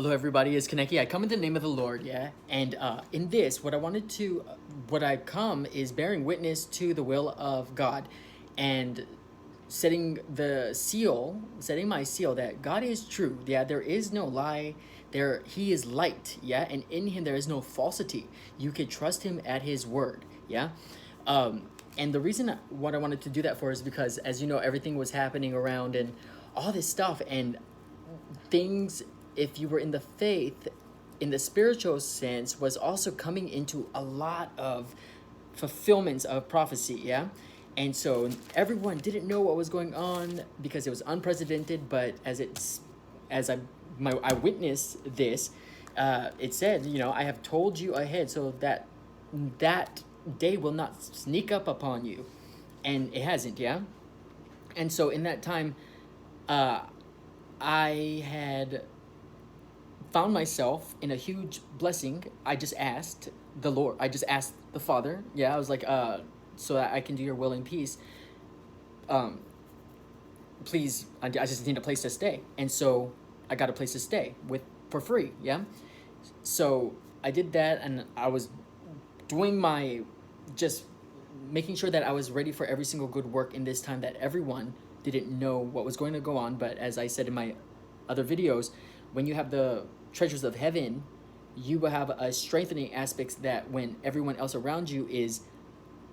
Hello, everybody. It's Kaneki. I come in the name of the Lord, yeah. And in this, what I come is bearing witness to the will of God, and setting my seal that God is true. Yeah, there is no lie. He is light. Yeah, and in Him there is no falsity. You could trust Him at His word. Yeah. And the reason what I wanted to do that for is because, as you know, everything was happening around and all this stuff and things, if you were in the faith, in the spiritual sense, was also coming into a lot of fulfillments of prophecy. Yeah. And so everyone didn't know what was going on because it was unprecedented, but I witnessed this, it said, I have told you ahead so that that day will not sneak up upon you. And it hasn't. Yeah. And so in that time, uh, I had found myself in a huge blessing. I just asked the Lord. I just asked the Father. Yeah, I was like, so that I can do your will in peace. Um, Please, I just need a place to stay. And so I got a place to stay for free. Yeah. So I did that, and I was doing just making sure that I was ready for every single good work in this time that everyone didn't know what was going to go on. But as I said in my other videos, when you have the treasures of heaven, you will have a strengthening aspects that when everyone else around you is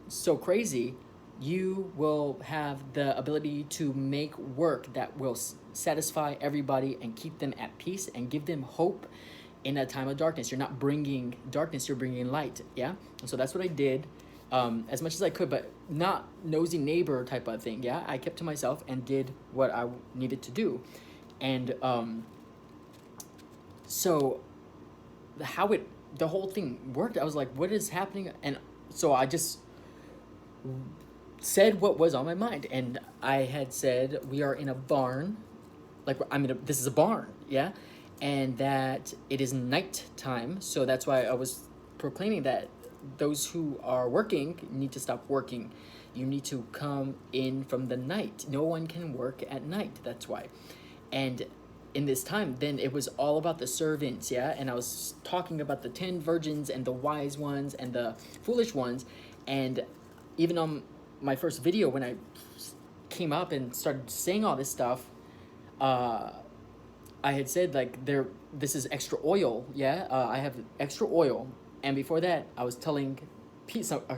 so crazy, you will have the ability to make work that will satisfy everybody and keep them at peace and give them hope in a time of darkness. You're not bringing darkness, you're bringing light. Yeah. And so that's what I did, as much as I could, but not nosy neighbor type of thing. Yeah. I kept to myself and did what I needed to do. And so the whole thing worked. I was like, what is happening? And so I just said what was on my mind. And I had said, we are in a barn. This is a barn. Yeah. And that it is night time. So that's why I was proclaiming that those who are working need to stop working. You need to come in from the night. No one can work at night. That's why. And in this time, then it was all about the servants. Yeah. And I was talking about the 10 virgins and the wise ones and the foolish ones. And even on my first video, when I came up and started saying all this stuff, I had said, like, this is extra oil. Yeah. I have extra oil. And before that, I was telling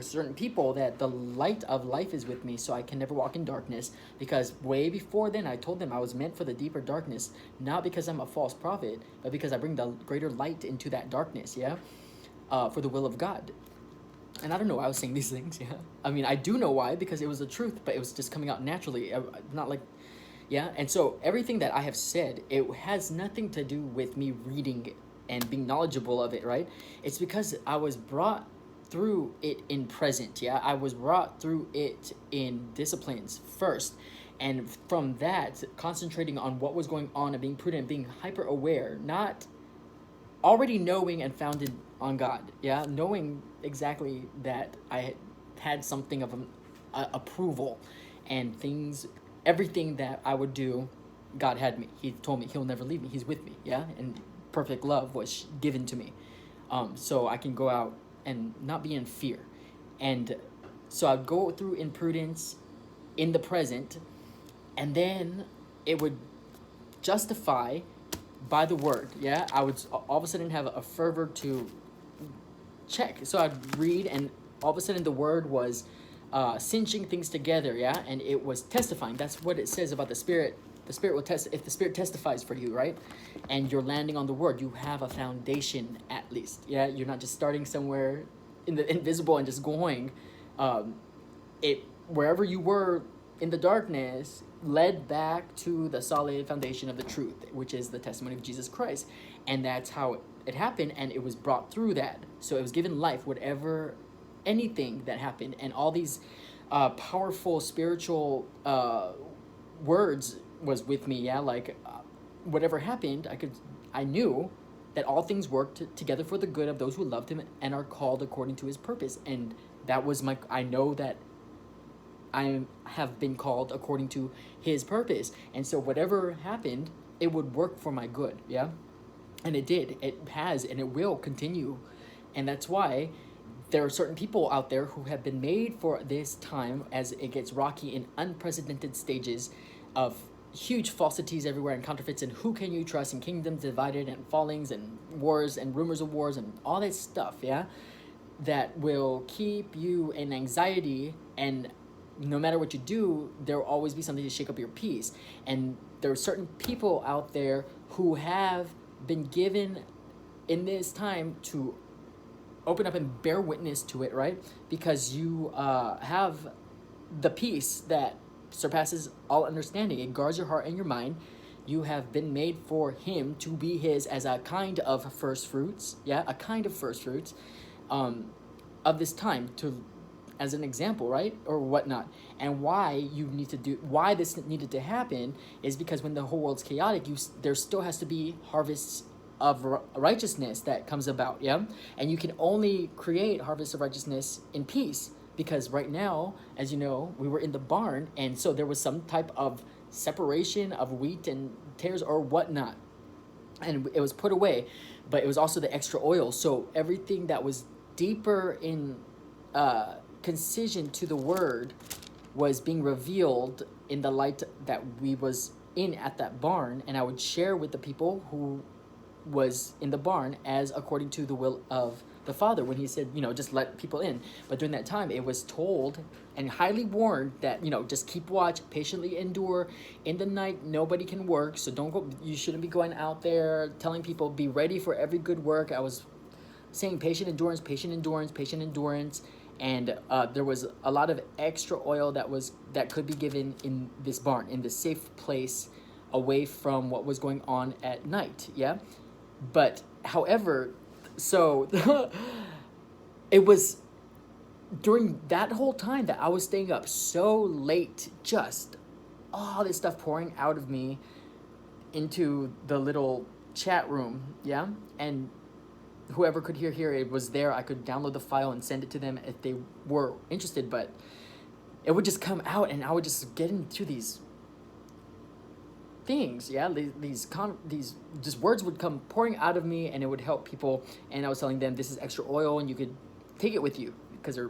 certain people that the light of life is with me, so I can never walk in darkness. Because way before then, I told them I was meant for the deeper darkness, not because I'm a false prophet, but because I bring the greater light into that darkness. Yeah. For the will of God. And I don't know why I was saying these things. Yeah. I mean, I do know why, because it was the truth, but it was just coming out naturally. Not like, yeah. And so everything that I have said, it has nothing to do with me reading and being knowledgeable of it, right? It's because I was brought through it in present. Yeah. I was brought through it in disciplines first. And from that, concentrating on what was going on and being prudent, being hyper aware, not already knowing and founded on God. Yeah. Knowing exactly that I had something of an approval and everything that I would do, God had me. He told me He'll never leave me. He's with me. Yeah. And perfect love was given to me. So I can go out and not be in fear. And so I'd go through in prudence in the present, and then it would justify by the word. Yeah. I would all of a sudden have a fervor to check. So I'd read, and all of a sudden the word was cinching things together. Yeah. And it was testifying. That's what it says about the Spirit. The Spirit will if the Spirit testifies for you, right? And you're landing on the word, you have a foundation at least. Yeah. You're not just starting somewhere in the invisible and just going. Wherever you were in the darkness led back to the solid foundation of the truth, which is the testimony of Jesus Christ. And that's how it happened. And it was brought through that. So it was given life, anything that happened. And all these powerful spiritual words was with me. Yeah. Like whatever happened, I knew that all things worked together for the good of those who loved Him and are called according to His purpose. And that was I know that I have been called according to His purpose. And so whatever happened, it would work for my good. Yeah. And it did. It has, and it will continue. And that's why there are certain people out there who have been made for this time as it gets rocky in unprecedented stages of huge falsities everywhere and counterfeits and who can you trust and kingdoms divided and fallings and wars and rumors of wars and all that stuff, yeah? That will keep you in anxiety, and no matter what you do, there will always be something to shake up your peace. And there are certain people out there who have been given in this time to open up and bear witness to it, right? Because you have the peace that surpasses all understanding. It guards your heart and your mind. You have been made for him to be his as a kind of first fruits, yeah, a kind of first fruits of this time, to as an example, right, or whatnot. And why this needed to happen is because when the whole world's chaotic, there still has to be harvests of righteousness that comes about, yeah? And you can only create harvests of righteousness in peace, because right now, as you know, we were in the barn, and so there was some type of separation of wheat and tares or whatnot, and it was put away. But it was also the extra oil, so everything that was deeper in concision to the word was being revealed in the light that we was in at that barn. And I would share with the people who was in the barn as according to the will of the Father, when he said, just let people in. But during that time, it was told and highly warned that, just keep watch, patiently endure. In the night, nobody can work, so don't go. You shouldn't be going out there telling people, be ready for every good work. I was saying patient endurance, patient endurance, patient endurance. And there was a lot of extra oil that could be given in this barn, in this safe place, away from what was going on at night, yeah? But, however, so it was during that whole time that I was staying up so late, just all this stuff pouring out of me into the little chat room, yeah? And whoever could hear it was there. I could download the file and send it to them if they were interested, but it would just come out, and I would just get into these things, yeah, these just words would come pouring out of me, and it would help people. And I was telling them, this is extra oil, and you could take it with you because they're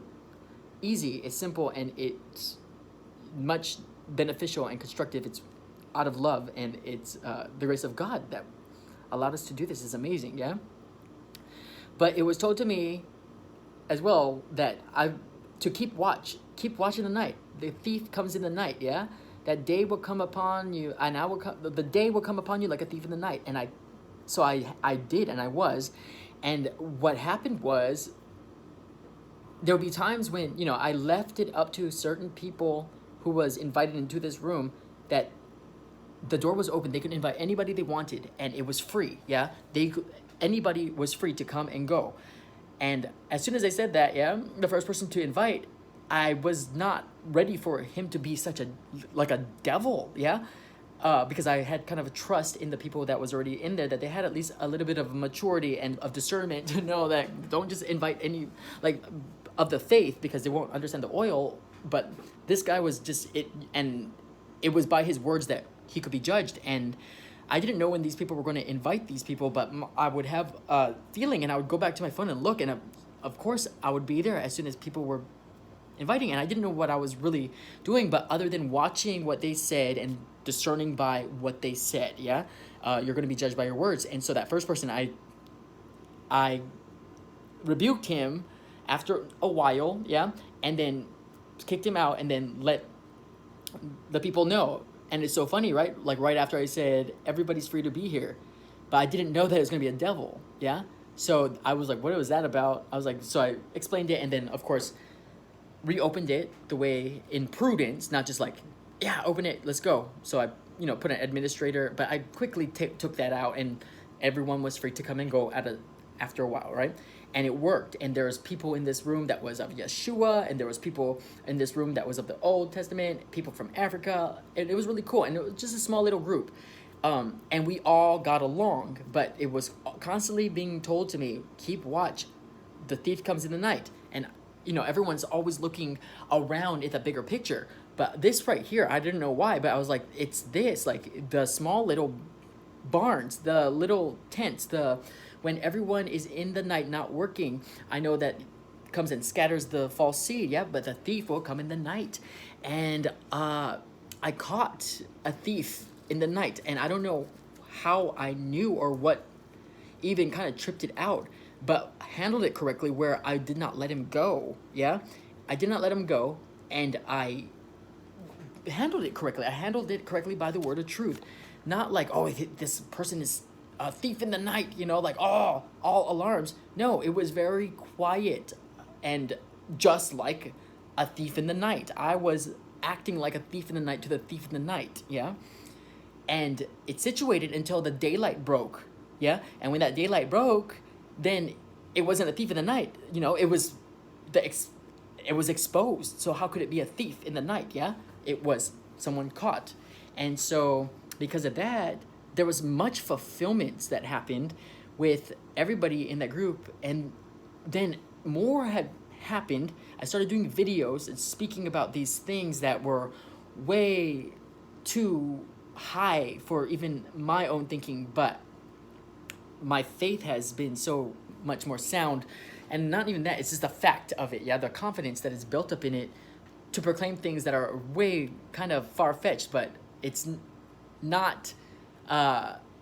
easy, it's simple, and it's much beneficial and constructive. It's out of love, and it's the grace of God that allowed us to do this. Is amazing, yeah. But it was told to me as well that to keep watch in the night. The thief comes in the night, yeah? That day will come upon you, and the day will come upon you like a thief in the night. And I did, and I was. And what happened was, there would be times when, I left it up to certain people who was invited into this room, that the door was open. They could invite anybody they wanted, and it was free, yeah? Anybody was free to come and go. And as soon as I said that, yeah, the first person to invite, I was not ready for him to be such a devil, yeah? Because I had kind of a trust in the people that was already in there, that they had at least a little bit of maturity and of discernment to know that don't just invite any, of the faith, because they won't understand the oil. But this guy was just it, and it was by his words that he could be judged. And I didn't know when these people were going to invite these people, but I would have a feeling, and I would go back to my phone and look, and of course I would be there as soon as people were inviting. And I didn't know what I was really doing, but other than watching what they said and discerning by what they said, yeah, you're going to be judged by your words. And so that first person, I rebuked him after a while, yeah, and then kicked him out, and then let the people know. And it's so funny, right? Like right after I said, everybody's free to be here. But I didn't know that it was going to be a devil, yeah? So I was like, what was that about? I was like, so I explained it, and then, of course, reopened it the way in prudence, not just like, yeah, open it, let's go. So I, put an administrator, but I quickly took that out, and everyone was free to come and go after a while, right? And it worked. And there was people in this room that was of Yeshua, and there was people in this room that was of the Old Testament, people from Africa. And it was really cool. And it was just a small little group. And we all got along, but it was constantly being told to me, keep watch. The thief comes in the night. And, everyone's always looking around at the bigger picture. But this right here, I didn't know why, but I was like, it's this, like the small little barns, the little tents, the when everyone is in the night not working. I know that comes and scatters the false seed, yeah, but the thief will come in the night. And I caught a thief in the night, and I don't know how I knew or what even kind of tripped it out, but handled it correctly where I did not let him go. Yeah, I did not let him go, and I handled it correctly. I handled it correctly by the word of truth, not like, oh, this person is a thief in the night, like, oh, all alarms. No, it was very quiet and just like a thief in the night. I was acting like a thief in the night to the thief in the night, yeah? And it situated until the daylight broke, yeah? And when that daylight broke, then it wasn't a thief in the night, it was it was exposed. So how could it be a thief in the night, yeah? It was someone caught. And so because of that, there was much fulfillment that happened with everybody in that group. And then more had happened. I started doing videos and speaking about these things that were way too high for even my own thinking, but my faith has been so much more sound. And not even that, it's just the fact of it, yeah, the confidence that is built up in it to proclaim things that are way kind of far-fetched, but it's not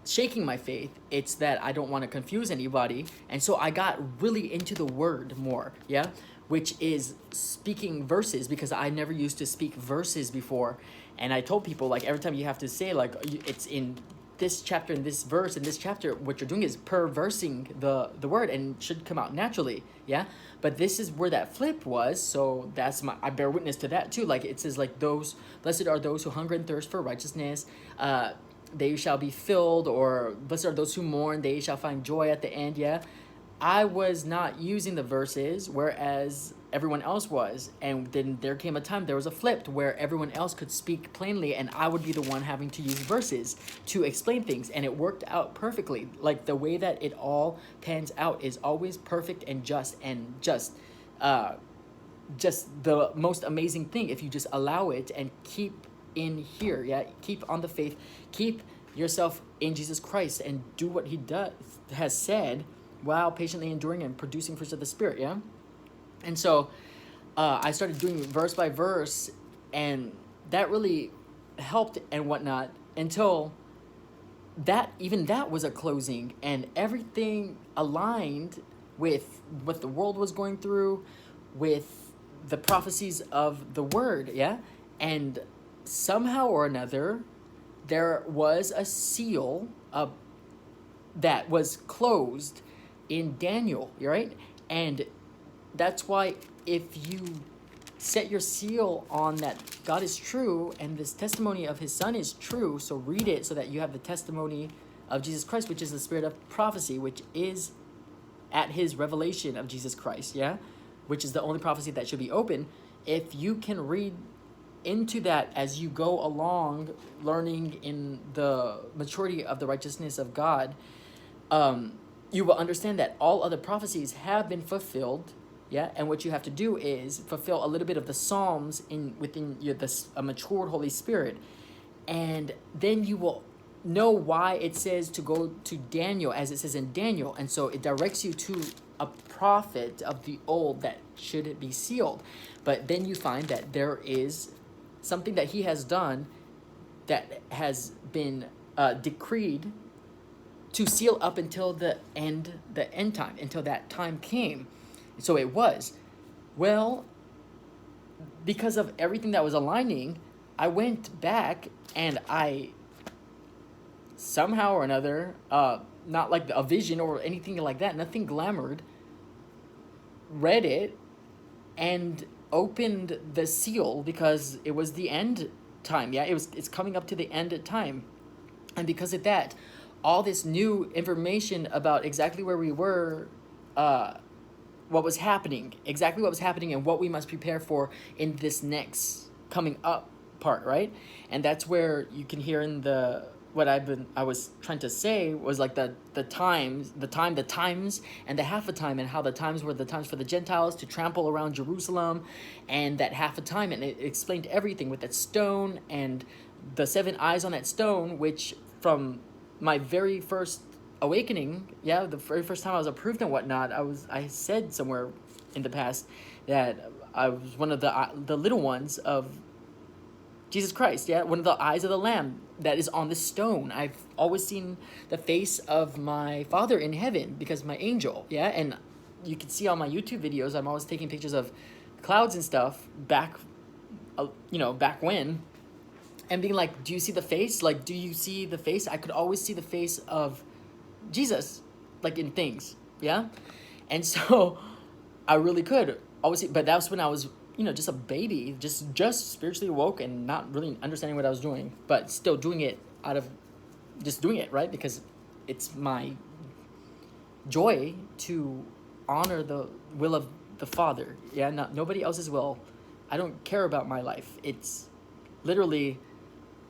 shaking my faith. It's that I don't want to confuse anybody. And so I got really into the word more, yeah, which is speaking verses, because I never used to speak verses before. And I told people, like, every time you have to say, like, it's in this chapter, in this verse, in this chapter, what you're doing is perversing the word, and it should come out naturally, yeah? But this is where that flip was, so I bear witness to that too. Like, it says, like, blessed are those who hunger and thirst for righteousness, they shall be filled, or blessed are those who mourn, they shall find joy at the end, yeah? I was not using the verses, whereas everyone else was. And then there came a time, there was a flip where everyone else could speak plainly, and I would be the one having to use verses to explain things. And it worked out perfectly. Like, the way that it all pans out is always perfect and just the most amazing thing if you just allow it and keep in here, yeah? Keep on the faith, keep yourself in Jesus Christ, and do what he has said, while patiently enduring and producing fruits of the Spirit, yeah? And so I started doing verse by verse, and that really helped and whatnot, until that was a closing, and everything aligned with what the world was going through, with the prophecies of the word, yeah? And somehow or another, there was a seal that was closed in Daniel, right? And that's why if you set your seal on that God is true and this testimony of his son is true, so read it so that you have the testimony of Jesus Christ, which is the spirit of prophecy, which is at his revelation of Jesus Christ, yeah? Which is the only prophecy that should be open. If you can read into that as you go along, learning in the maturity of the righteousness of God, you will understand that all other prophecies have been fulfilled, yeah? And what you have to do is fulfill a little bit of the Psalms within a matured Holy Spirit. And then you will know why it says to go to Daniel, as it says in Daniel. And so it directs you to a prophet of the old that should be sealed. But then you find that there is something that he has done that has been decreed to seal up until the end time, until that time came. So it was. Well, because of everything that was aligning, I went back and I somehow or another, not like a vision or anything like that, nothing glamored, read it and opened the seal, because it was the end time, yeah? It's coming up to the end time. And because of that, all this new information about exactly where we were, what was happening, exactly what was happening, and what we must prepare for in this next coming up part, right? And that's where you can hear in I was trying to say was like the times, and the half a time, and how the times were the times for the Gentiles to trample around Jerusalem, and that half a time, and it explained everything with that stone and the 7 eyes on that stone, which from my very first awakening, yeah, the very first time I was approved and whatnot, I said somewhere in the past that I was one of the little ones of Jesus Christ, yeah, one of the eyes of the Lamb that is on the stone. I've always seen the face of my Father in heaven because my angel, yeah, and you can see on my YouTube videos, I'm always taking pictures of clouds and stuff back, back when, and being like, do you see the face? Like, do you see the face? I could always see the face of Jesus, like in things, yeah, and so I really could always see, but that's when I was, just a baby, just spiritually woke and not really understanding what I was doing, but still doing it out of just doing it, right? Because it's my joy to honor the will of the Father. Yeah, not nobody else's will. I don't care about my life. It's literally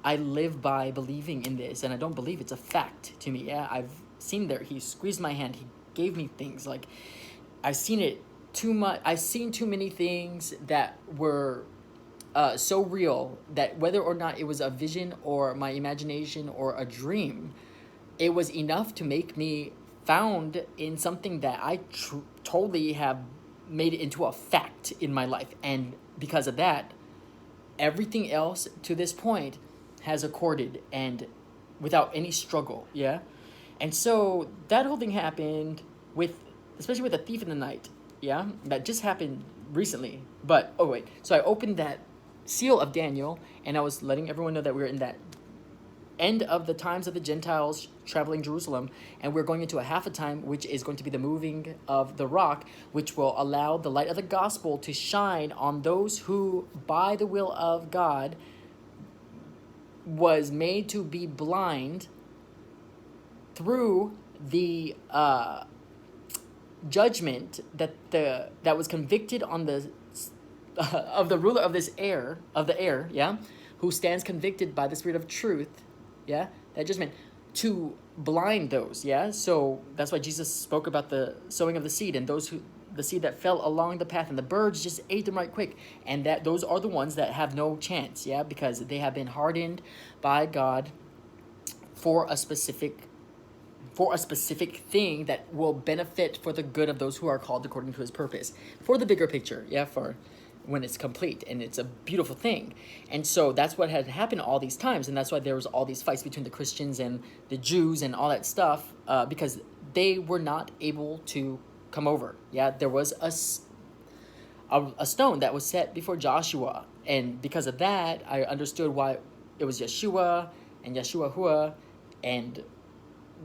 I live by believing in this, and I don't believe it's a fact to me. Yeah, I've seen there. He squeezed my hand. He gave me things like I've seen it too much. I've seen too many things that were so real that whether or not it was a vision or my imagination or a dream, it was enough to make me found in something that I totally have made it into a fact in my life. And because of that, everything else to this point has accorded and without any struggle, yeah? And so that whole thing happened especially with the thief in the night, yeah? That just happened recently. But, oh wait, so I opened that seal of Daniel, and I was letting everyone know that we're in that end of the times of the Gentiles traveling Jerusalem, and we're going into a half a time, which is going to be the moving of the rock, which will allow the light of the gospel to shine on those who, by the will of God, was made to be blind through the judgment that was convicted on the of the ruler of the air, yeah, who stands convicted by the Spirit of truth, yeah, that judgment to blind those, yeah. So that's why Jesus spoke about the sowing of the seed, and the seed that fell along the path, and the birds just ate them right quick, and that those are the ones that have no chance, yeah, because they have been hardened by God for a specific thing that will benefit for the good of those who are called according to his purpose, for the bigger picture, yeah, for when it's complete, and it's a beautiful thing. And so that's what had happened all these times, and that's why there was all these fights between the Christians and the Jews and all that stuff, because they were not able to come over, yeah. There was a stone that was set before Joshua, and because of that, I understood why it was Yeshua and Yeshua and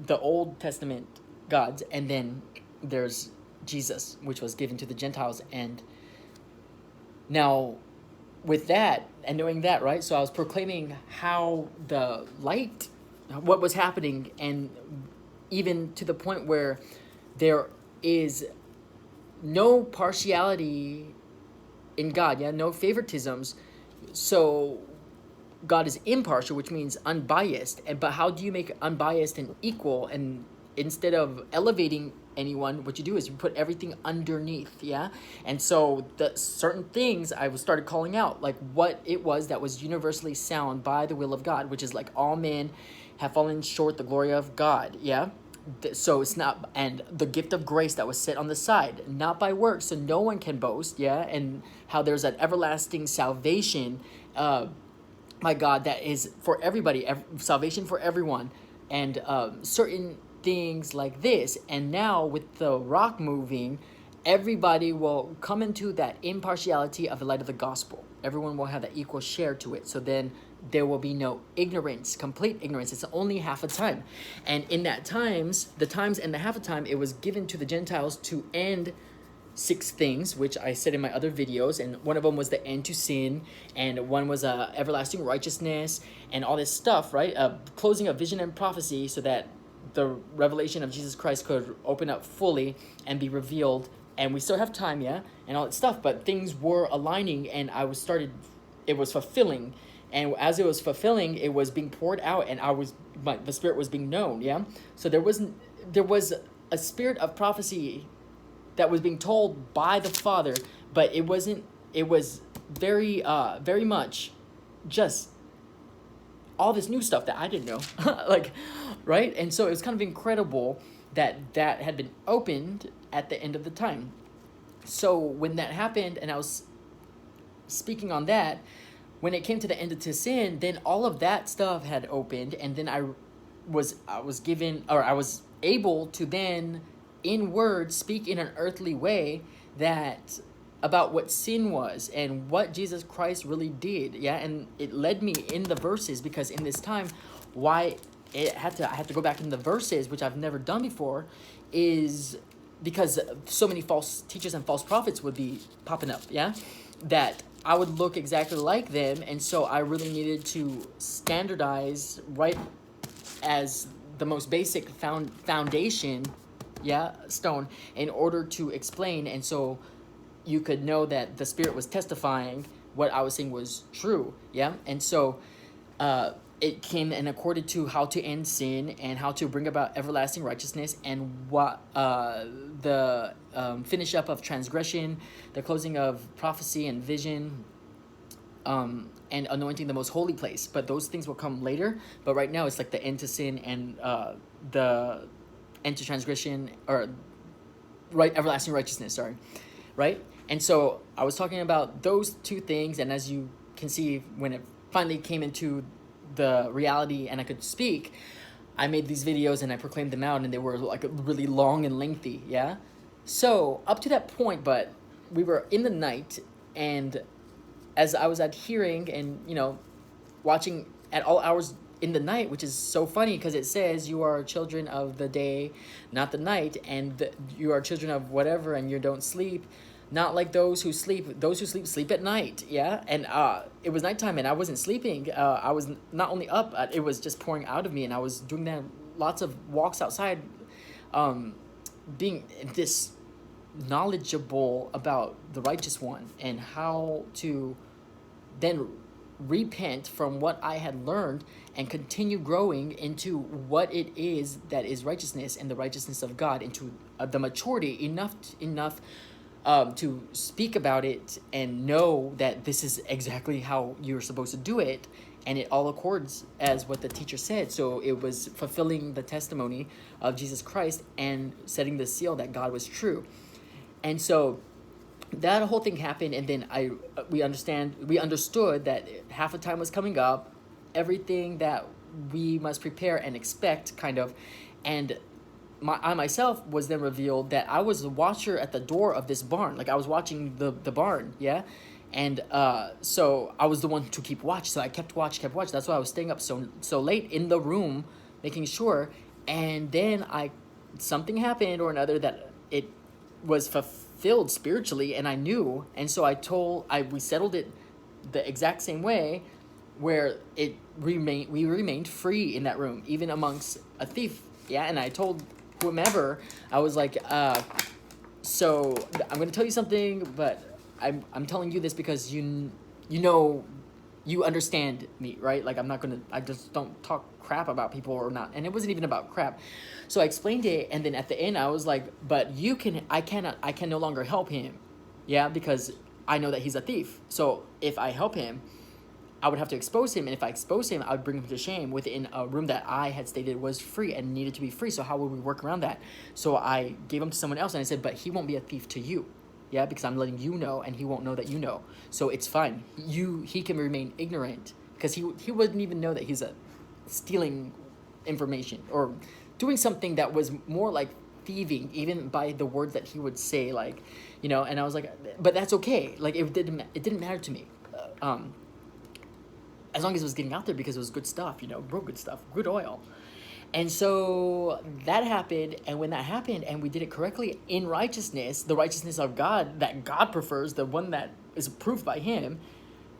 the Old Testament gods, and then there's Jesus, which was given to the Gentiles. And now with that and knowing that, right, so I was proclaiming how the light, what was happening, and even to the point where there is no partiality in God, yeah, no favoritisms. So God is impartial, which means unbiased. But how do you make unbiased and equal? And instead of elevating anyone, what you do is you put everything underneath, yeah? And so the certain things I started calling out, like what it was that was universally sound by the will of God, which is like all men have fallen short the glory of God, yeah? So it's not, and the gift of grace that was set on the side, not by works, so no one can boast, yeah? And how there's an everlasting salvation, my God, that is for everybody, salvation for everyone, and certain things like this. And now with the rock moving, everybody will come into that impartiality of the light of the gospel. Everyone will have that equal share to it. So then there will be no ignorance, complete ignorance. It's only half a time. And in that the times and the half a time, it was given to the Gentiles to end 6 things, which I said in my other videos, and one of them was the end to sin, and one was everlasting righteousness, and all this stuff, right? Closing of vision and prophecy, so that the revelation of Jesus Christ could open up fully and be revealed. And we still have time, yeah, and all that stuff, but things were aligning, and it was fulfilling. And as it was fulfilling, it was being poured out, and the Spirit was being known, yeah. So there was a spirit of prophecy that was being told by the Father, but it wasn't. It was very much just all this new stuff that I didn't know. Like, right? And so it was kind of incredible that that had been opened at the end of the time. So when that happened, and I was speaking on that, when it came to the end to sin, then all of that stuff had opened, and then I was given, or I was able to then in words speak in an earthly way that about what sin was and what Jesus Christ really did. Yeah, and it led me in the verses, because in this time, why I had to go back in the verses, which I've never done before, is because so many false teachers and false prophets would be popping up, yeah, that I would look exactly like them. And so I really needed to standardize right as the most basic foundation, yeah, stone, in order to explain. And so you could know that the Spirit was testifying what I was saying was true, yeah. And so it came and accorded to how to end sin and how to bring about everlasting righteousness, and what the finish up of transgression, the closing of prophecy and vision, and anointing the most holy place. But those things will come later. But right now it's like the end to sin and the end to transgression, or right, everlasting righteousness, sorry, right? And so I was talking about those two things, and as you can see, when it finally came into the reality and I could speak, I made these videos and I proclaimed them out, and they were like really long and lengthy, yeah? So up to that point, but we were in the night, and as I was adhering and, watching at all hours in the night, which is so funny because it says you are children of the day, not the night, and you are children of whatever, and you don't sleep. Not like those who sleep. Those who sleep at night, yeah? And it was nighttime, and I wasn't sleeping. I was not only up, it was just pouring out of me, and I was doing that, lots of walks outside, being this knowledgeable about the righteous one and how to then repent from what I had learned and continue growing into what it is that is righteousness and the righteousness of God, into the maturity enough to speak about it and know that this is exactly how you're supposed to do it, and it all accords as what the teacher said. So it was fulfilling the testimony of Jesus Christ and setting the seal that God was true. And so that whole thing happened, and then we understood that half a time was coming up, everything that we must prepare and expect, kind of. And I myself was then revealed that I was the watcher at the door of this barn. Like, I was watching the barn, yeah? And so I was the one to keep watch. So I kept watch. That's why I was staying up so late in the room, making sure. And then something happened or another that it was fulfilled spiritually, and I knew. And so we settled it the exact same way, where we remained free in that room, even amongst a thief, yeah? And I told whomever, I was like, so I'm going to tell you something, but I'm telling you this because you understand me, right? Like, I just don't talk crap about people or not. And it wasn't even about crap. So I explained it, and then at the end I was like, but I can no longer help him, yeah? Because I know that he's a thief. So if I help him, I would have to expose him, and if I expose him, I would bring him to shame within a room that I had stated was free and needed to be free. So how would we work around that? So I gave him to someone else, and I said, but he won't be a thief to you, yeah, because I'm letting you know, and he won't know that you know. So it's fine. He can remain ignorant, because he wouldn't even know that he's stealing information or doing something that was more like thieving, even by the words that he would say, like, And I was like, but that's okay. Like, it didn't matter to me. As long as it was getting out there, because it was good stuff, real good stuff, good oil. And so that happened, and when that happened and we did it correctly in righteousness, the righteousness of God that God prefers, the one that is approved by him,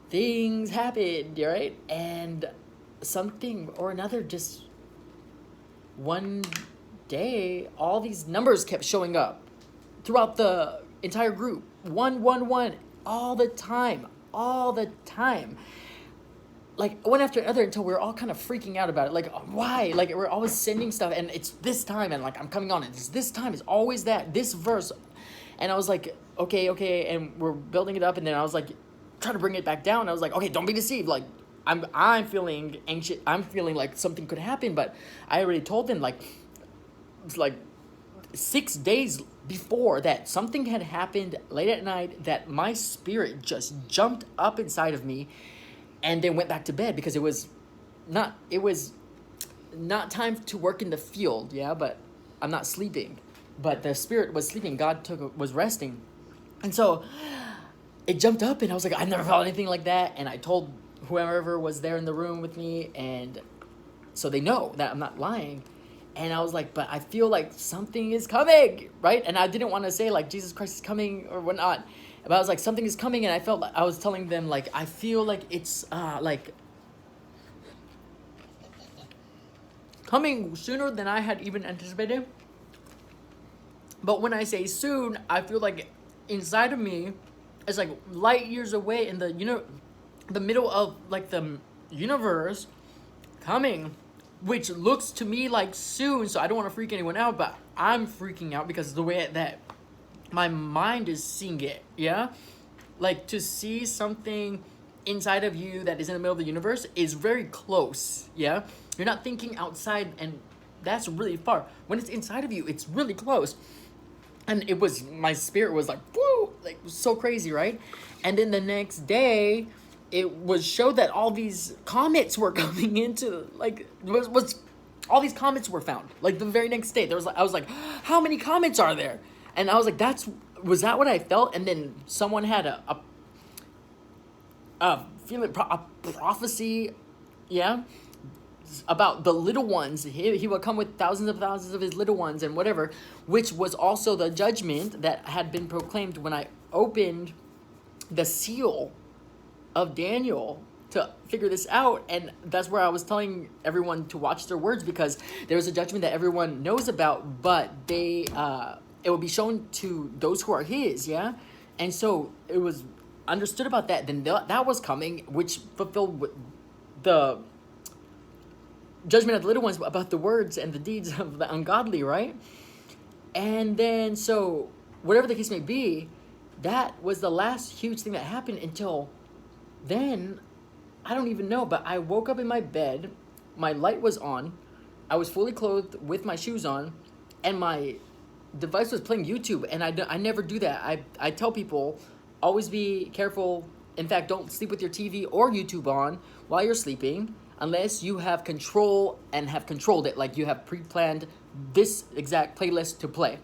things happened, right? And something or another, just one day, all these numbers kept showing up throughout the entire group. 111, all the time. Like, one after another, until we were all kind of freaking out about it. Like, why? Like, we're always sending stuff, and it's this time, and like, I'm coming on, and it's this time, it's always this verse. And I was like, okay, and we're building it up, and then I was like, trying to bring it back down. I was like, okay, don't be deceived. Like, I'm feeling anxious. I'm feeling like something could happen, but I already told them like it's like 6 days before that something had happened late at night that my spirit just jumped up inside of me and then went back to bed because it was not time to work in the field, yeah, but I'm not sleeping. But the spirit was sleeping. God was resting. And so it jumped up and I was like, I never felt anything like that. And I told whoever was there in the room with me, and so they know that I'm not lying. And I was like, but I feel like something is coming, right? And I didn't want to say like Jesus Christ is coming or whatnot. But I was like, something is coming, and I felt like I was telling them like I feel like it's like coming sooner than I had even anticipated. But when I say soon, I feel like inside of me, it's like light years away in the the middle of like the universe coming, which looks to me like soon. So I don't want to freak anyone out, but I'm freaking out because of the way that my mind is seeing it. Yeah, like to see something inside of you that is in the middle of the universe is very close. Yeah, you're not thinking outside, and that's really far. When it's inside of you, it's really close. And it was, my spirit was like, woo, like so crazy, right? And then the next day, it was showed that all these comets were coming into, like, was all these comets were found. Like the very next day, I was like, how many comets are there? And I was like, was that what I felt? And then someone had a prophecy, yeah, about the little ones. He would come with thousands of his little ones and whatever, which was also the judgment that had been proclaimed when I opened the seal of Daniel to figure this out. And that's where I was telling everyone to watch their words, because there was a judgment that everyone knows about, but it will be shown to those who are his, yeah? And so it was understood about that. Then that was coming, which fulfilled the judgment of the little ones about the words and the deeds of the ungodly, right? And then, so whatever the case may be, that was the last huge thing that happened. Until then, I don't even know, but I woke up in my bed, my light was on, I was fully clothed with my shoes on, and my device was playing YouTube. And I never do that. I tell people, always be careful. In fact, don't sleep with your TV or YouTube on while you're sleeping, unless you have control and have controlled it, like you have pre-planned this exact playlist to play.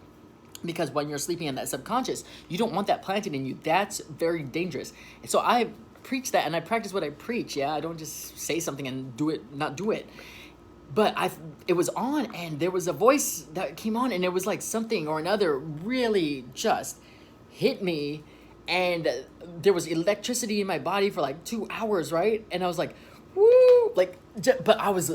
Because when you're sleeping in that subconscious, you don't want that planted in you. That's very dangerous. And so I preach that, and I practice what I preach. Yeah, I don't just say something and not do it. But it was on, and there was a voice that came on, and it was like something or another really just hit me, and there was electricity in my body for like 2 hours, right? And I was like, woo, like, but I was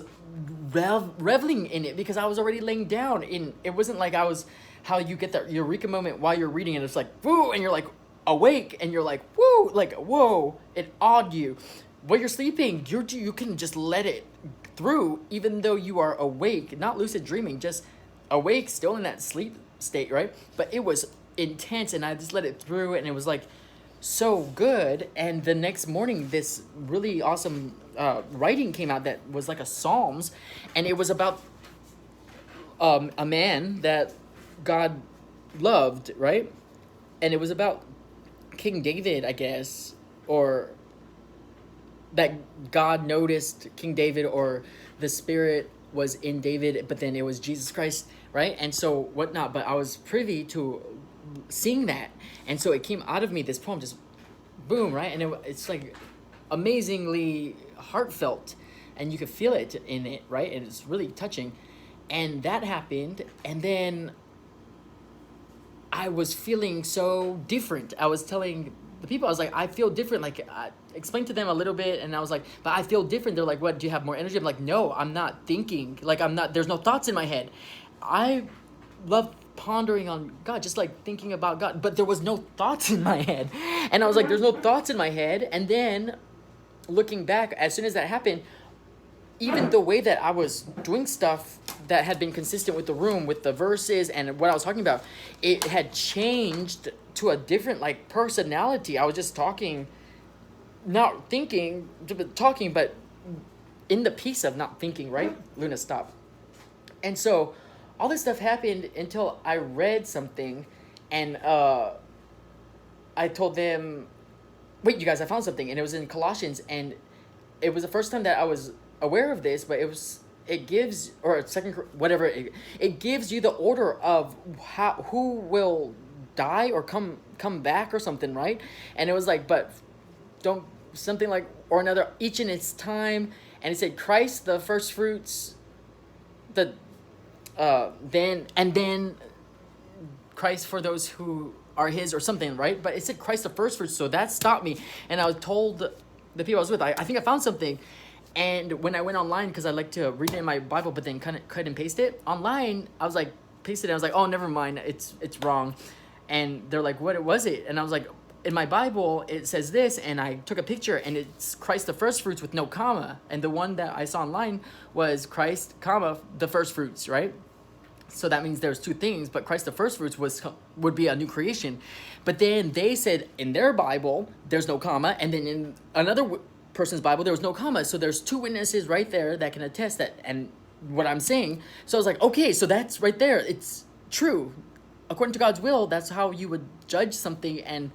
reveling in it because I was already laying down. It wasn't like I was, how you get that eureka moment while you're reading, and it's like, woo, and you're like awake, and you're like, woo, like, whoa, it awed you. While you're sleeping, you can just let it through, even though you are awake, not lucid dreaming, just awake, still in that sleep state, right? But it was intense, and I just let it through, and it was like so good. And the next morning, this really awesome writing came out that was like a Psalms, and it was about a man that God loved, right? And it was about King David, I guess, or that God noticed King David, or the Spirit was in David, but then it was Jesus Christ, right? And so whatnot. But I was privy to seeing that, and so it came out of me, this poem, just boom, right? And it's like amazingly heartfelt, and you could feel it in it, right? And it's really touching. And that happened, and then I was feeling so different. I was telling the people, I was like, I feel different. Like, I explained to them a little bit, and I was like, but I feel different. They're like, what, do you have more energy? I'm like, no, I'm not thinking. Like, there's no thoughts in my head. I love pondering on God, just like thinking about God, but there was no thoughts in my head. And I was like, there's no thoughts in my head. And then looking back, as soon as that happened, even the way that I was doing stuff that had been consistent with the room, with the verses and what I was talking about, it had changed to a different like personality. I was just talking not thinking, talking, but in the peace of not thinking, right? Luna, stop. And so all this stuff happened until I read something, and I told them, wait, you guys, I found something. And it was in Colossians, and it was the first time that I was aware of this, but it gives, or second, whatever, it gives you the order of who will die or come back or something, right? And it was like, but don't, something like, or another, each in its time. And it said Christ the first fruits, the then Christ for those who are his, or something, right? But it said Christ the first fruits, so that stopped me. And I was told the people I was with, I think I found something. And when I went online, because I like to read it in my Bible, but then kind of cut and paste it online, I was like, pasted it. I was like, oh, never mind, it's wrong. And they're like, what was it? And I was like, in my Bible it says this, and I took a picture, and it's Christ the first fruits with no comma. And the one that I saw online was Christ, comma, the first fruits, right? So that means there's two things, but Christ the first fruits would be a new creation. But then they said in their Bible there's no comma, and then in another person's Bible there was no comma. So there's two witnesses right there that can attest that and what I'm saying. So I was like, okay, so that's right there, it's true. According to God's will, that's how you would judge something and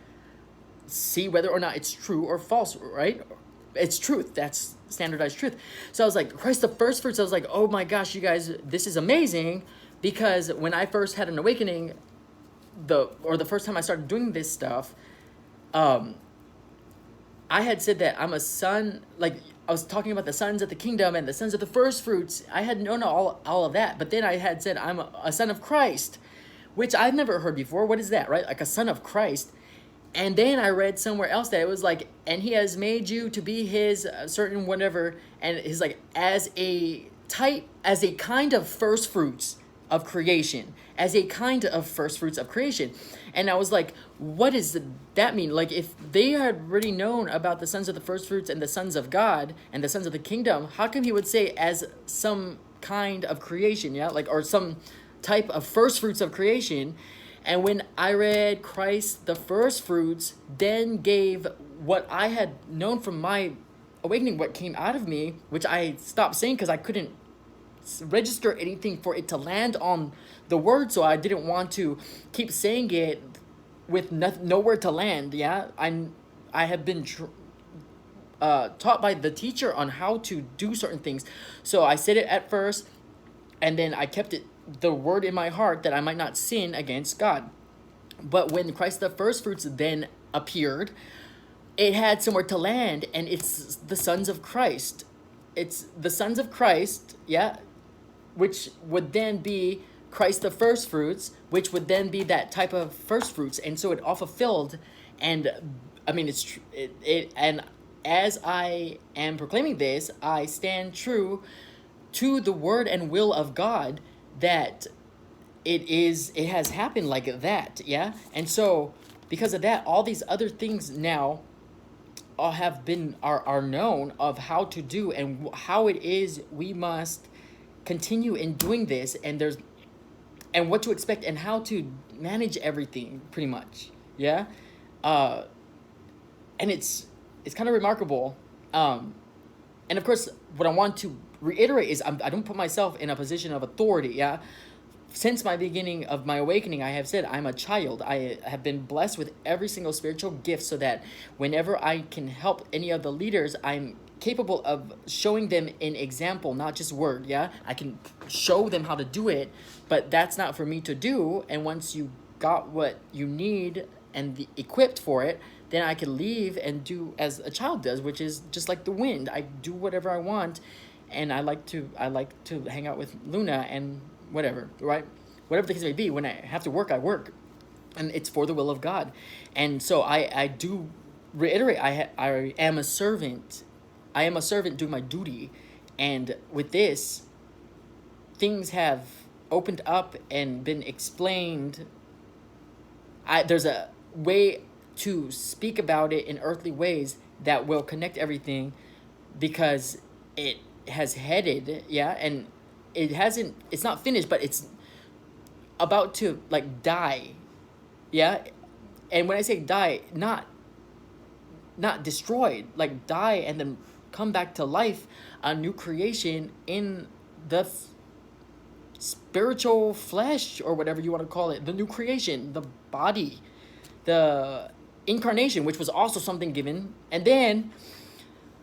see whether or not it's true or false, right? It's truth. That's standardized truth. So I was like, Christ the first fruits. I was like, oh my gosh, you guys, this is amazing. Because when I first had an awakening, the first time I started doing this stuff, I had said that I'm a son, like I was talking about the sons of the kingdom and the sons of the first fruits. I had known all of that. But then I had said I'm a son of Christ, which I've never heard before. What is that, right? Like a son of Christ. And then I read somewhere else that it was like, and he has made you to be his certain whatever, and he's like, as a kind of first fruits of creation, as a kind of first fruits of creation. And I was like, what does that mean? Like, if they had already known about the sons of the first fruits and the sons of God and the sons of the kingdom, how come he would say as some kind of creation, yeah? Like, or some type of first fruits of creation. And when I read Christ, the first fruits, then gave what I had known from my awakening, what came out of me, which I stopped saying because I couldn't register anything for it to land on the word. So I didn't want to keep saying it with nowhere to land. Yeah, I have been taught by the teacher on how to do certain things. So I said it at first, and then I kept the word in my heart that I might not sin against God. But when Christ the first fruits then appeared, it had somewhere to land, and it's the sons of Christ. It's the sons of Christ, yeah, which would then be Christ the first fruits, which would then be that type of first fruits. And so it all fulfilled. And I mean, and as I am proclaiming this, I stand true to the word and will of God, that it has happened like that, yeah? And so because of that, all these other things now are known of how to do, and how it is we must continue in doing this, and what to expect and how to manage everything, pretty much, yeah? And it's kind of remarkable. And of course, what I want to reiterate is I don't put myself in a position of authority, yeah? Since my beginning of my awakening, I have said I'm a child. I have been blessed with every single spiritual gift, so that whenever I can help any of the leaders, I'm capable of showing them an example, not just word, yeah? I can show them how to do it, but that's not for me to do. And once you got what you need and equipped for it, then I can leave and do as a child does, which is just like the wind. I do whatever I want, and I like to hang out with Luna and whatever, right? Whatever the case may be. When I have to work, I work, and it's for the will of God. And so I do reiterate, I am a servant. I am a servant doing my duty, and with this, things have opened up and been explained. There's a way to speak about it in earthly ways that will connect everything, because it has headed, yeah, and it's not finished, but it's about to like die, yeah. And when I say die, not not destroyed, like die and then come back to life, a new creation in the spiritual flesh, or whatever you want to call it, the new creation, the body, the incarnation, which was also something given. And then,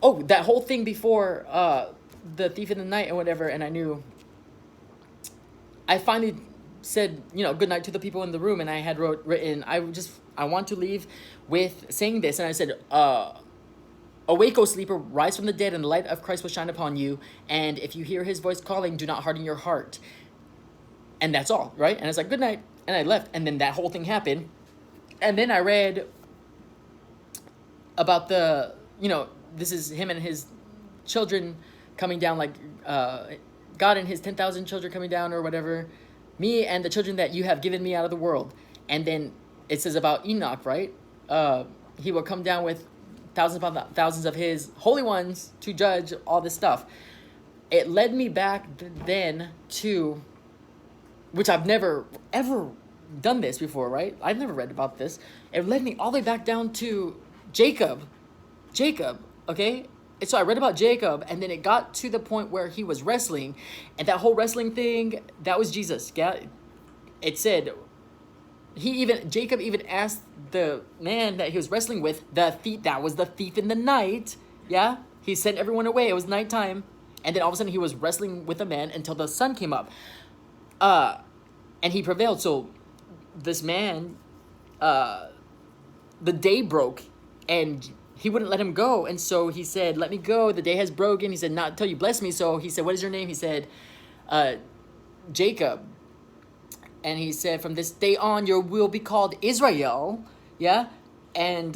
oh, that whole thing before the thief in the night and whatever, and I finally said, good night to the people in the room, and I had written, I want to leave with saying this, and I said, awake, O sleeper, rise from the dead, and the light of Christ will shine upon you, and if you hear his voice calling, do not harden your heart. And that's all, right? And it's like, good night, and I left, and then that whole thing happened, and then I read about this is him and his children coming down, like, God and his 10,000 children coming down, or whatever, me and the children that you have given me out of the world. And then it says about Enoch, right? He will come down with thousands of his holy ones to judge all this stuff. It led me back then to, which I've never ever done this before, right? I've never read about this. It led me all the way back down to Jacob, okay? And so I read about Jacob, and then it got to the point where he was wrestling, and that whole wrestling thing, that was Jesus. Yeah, it said Jacob even asked the man that he was wrestling with, that was the thief in the night. Yeah, he sent everyone away. It was nighttime, and then all of a sudden he was wrestling with a man until the sun came up, and he prevailed. So this man, the day broke, and he wouldn't let him go. And so he said, let me go. The day has broken. He said, not until you bless me. So he said, what is your name? He said, Jacob. And he said, from this day on, you will be called Israel. Yeah. And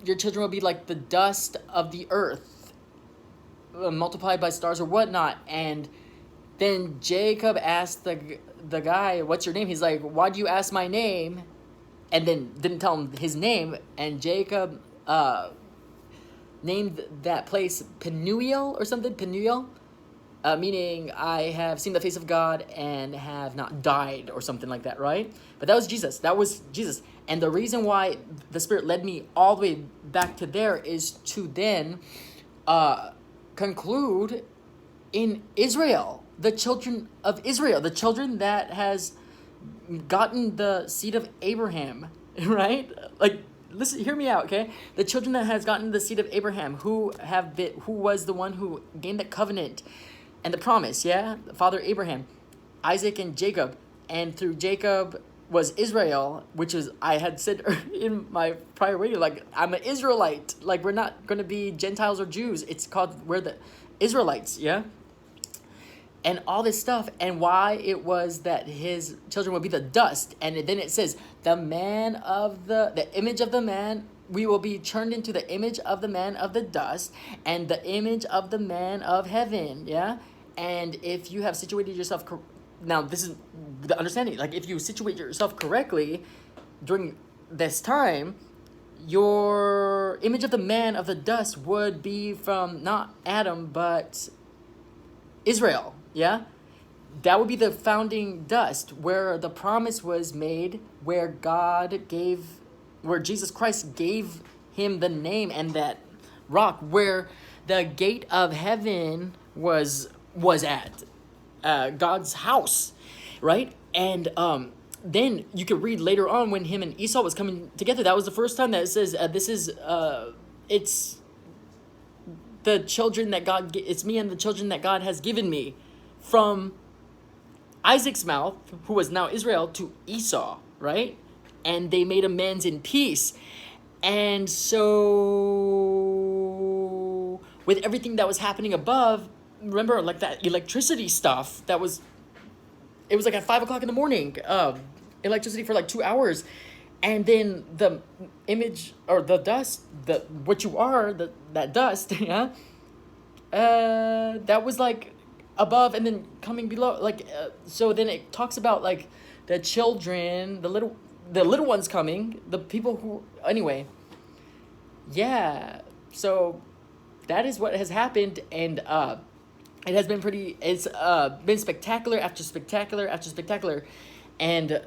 your children will be like the dust of the earth, multiplied by stars or whatnot. And then Jacob asked the guy, what's your name? He's like, why do you ask my name? And then didn't tell him his name. And Jacob named that place Peniel or something, Peniel, meaning I have seen the face of God and have not died, or something like that, right? But that was Jesus. And the reason why the Spirit led me all the way back to there is to then conclude in Israel, the children of Israel, the children that has gotten the seed of Abraham, right? Like, listen, hear me out, okay? The children that has gotten the seed of Abraham, who was the one who gained the covenant and the promise, yeah? Father Abraham, Isaac, and Jacob. And through Jacob was Israel, which is, I had said in my prior video, like, I'm an Israelite. Like, we're not going to be Gentiles or Jews. It's called, we're the Israelites, yeah? And all this stuff, and why it was that his children would be the dust. And then it says, the image of the man, we will be turned into the image of the man of the dust, and the image of the man of heaven, yeah? And if you have situated yourself, now this is the understanding, like, if you situate yourself correctly during this time, your image of the man of the dust would be from not Adam, but Israel. Yeah, that would be the founding dust where the promise was made, where Jesus Christ gave him the name, and that rock where the gate of heaven was at, God's house, right? And then you could read later on when him and Esau was coming together. That was the first time that it says it's the children that it's me and the children that God has given me. From Isaac's mouth, who was now Israel, to Esau, right? And they made amends in peace. And so, with everything that was happening above, remember, like, that electricity stuff, it was like at 5 o'clock in the morning, electricity for like 2 hours. And then the image, or the dust, what you are, that dust, yeah? That was like above and then coming below, like, so then it talks about, like, the children, the little ones coming, the people who, anyway, yeah, so that is what has happened. And it has been it's been spectacular after spectacular after spectacular, and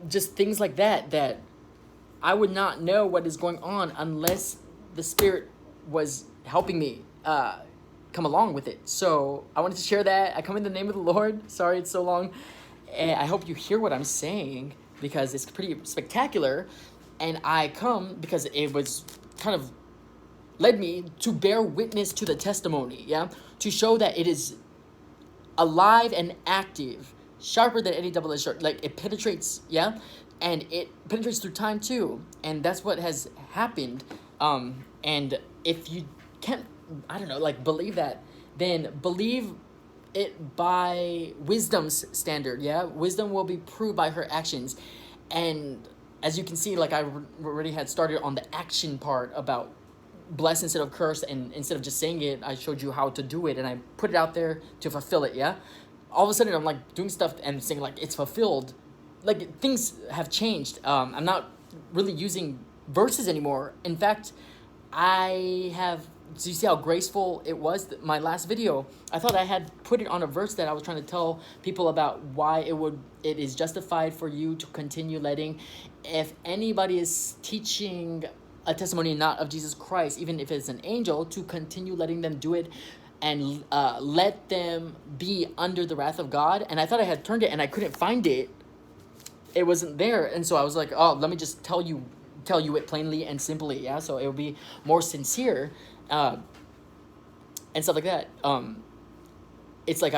just things like that I would not know what is going on unless the Spirit was helping me come along with it. So I wanted to share that. I come in the name of the Lord. Sorry it's so long. And I hope you hear what I'm saying, because it's pretty spectacular. And I come because it was kind of led me to bear witness to the testimony, yeah? To show that it is alive and active, sharper than any double-edged sword. Like, it penetrates, yeah? And it penetrates through time too. And that's what has happened. And if you can't, I don't know, like, believe that, then believe it by wisdom's standard, yeah? Wisdom will be proved by her actions. And as you can see, like, I already had started on the action part about bless instead of curse, and instead of just saying it, I showed you how to do it, and I put it out there to fulfill it, yeah? All of a sudden, I'm, like, doing stuff and saying, like, it's fulfilled. Like, things have changed. I'm not really using verses anymore. In fact, I have... Do you see how graceful it was? My last video, I thought I had put it on a verse that I was trying to tell people about why it is justified for you to continue letting, if anybody is teaching a testimony not of Jesus Christ, even if it's an angel, to continue letting them do it and let them be under the wrath of God. And I thought I had turned it and I couldn't find it. It wasn't there. And so I was like, oh, let me just tell you it plainly and simply, yeah? So it will be more sincere. And stuff like that. It's like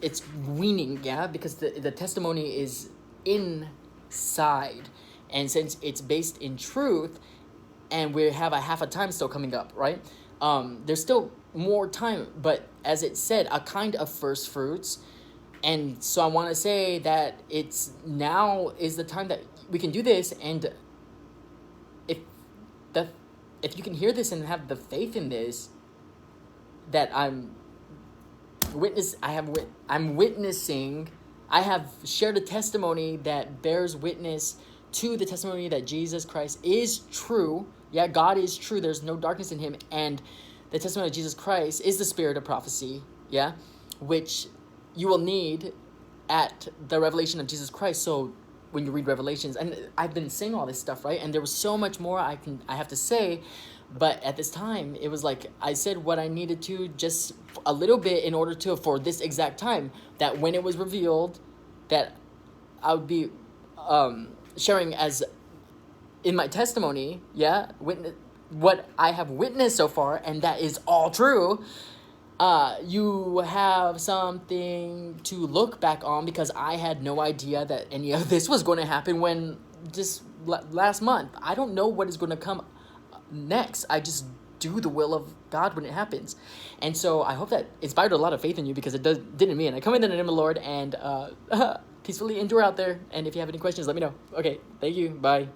it's weaning, yeah, because the testimony is inside, and since it's based in truth, and we have a half a time still coming up, right? There's still more time, but as it said, a kind of first fruits, and so I want to say that it's now is the time that we can do this, and if you can hear this and have the faith in this, that I'm witnessing, I have shared a testimony that bears witness to the testimony that Jesus Christ is true. Yeah, God is true. There's no darkness in him. And the testimony of Jesus Christ is the spirit of prophecy, yeah, which you will need at the revelation of Jesus Christ. So when you read Revelations, and I've been saying all this stuff, right? And there was so much more I have to say, but at this time, it was like I said what I needed to, just a little bit, in order to, for this exact time, that when it was revealed, that I would be sharing as in my testimony, yeah, what I have witnessed so far, and that is all true. You have something to look back on, because I had no idea that any of this was going to happen when just last month. I don't know what is going to come next. I just do the will of God when it happens. And so I hope that inspired a lot of faith in you, because it did in me. And I come in the name of the Lord, and peacefully endure out there. And if you have any questions, let me know. Okay, thank you. Bye.